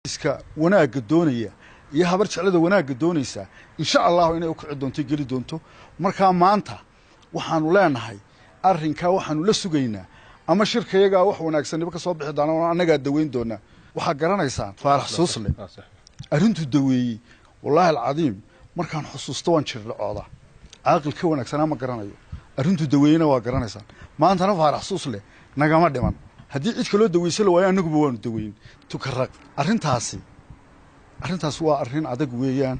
iska wanaaga doonaya iyo habar jeclada wanaaga doonaysa insha Allah inay u kici doonto gali doonto marka maanta waxaanu leenahay arrinka waxaanu la sugaynaa ama shirkayaga wax wanaagsan ka soo bixi doona anaga daweyn doona waxa garanaysan faarax suusle arrintu daweeyay wallahi alcadiim markaan xusuusto waan jircooda aqal ka wanaagsan ama garanayo arrintu daweeyna waa garanaysan maanta faarax suusle nagama dhiman haddii cid kale daweysay waa anagu waanu daweyn tukaraq arrintaas waa arrin adag weeyaan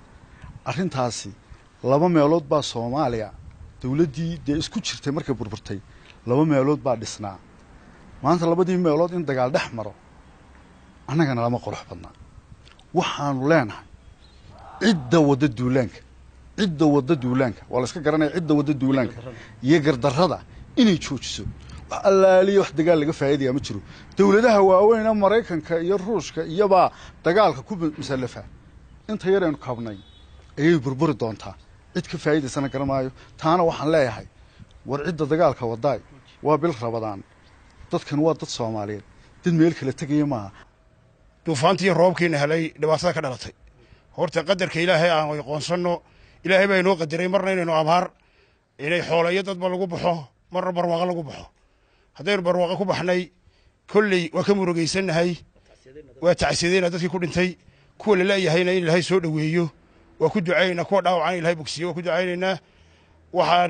arrintaasi laba meelood baa Soomaaliya dawladii isku jirtay markay burburtay laba meelood baa dhisnaa maanta labadii meelood in dagaal dhex maro annagana lama qurux badna waxaanu leenahay cidda wada duulaanka wala iska garanay cidda wada duulaanka iyo gardarrada inay joojiso allaaliyo wax dagaal laga faa'iideeyo ma jiro dawladaha waaweyn ee Mareykanka iyo Ruushka iyo ba dagaalka ku mislafa inta yareen kabnay ayay burburi doontaa cid ka faa'iideysan garamaayo taana waxaan leeyahay war cidda dagaalka waday waa bil Ramadaan dadkan waa dad Soomaaliyeed dad meel kala tagay ma duufaantii roobkiina helay dhibaatada ka dhalatay horta qadarka Ilaahay aan way qoonsano Ilaahay baa inoo qadaray marna inaynu abaar inay xoolayo dadba lagu baxo marna barwaaqo lagu baxo haddaynu barwaaqo ku baxnay kulli waa ka murugeysanahay waa tacsiideena dadkii ku dhintay kuwa la leeyahayna in Ilaahay soo dhaweeyo waa ku ducaynaa kuwa dhaawacaan Ilaahay bogsiyo waa ku ducaynaynaa waxa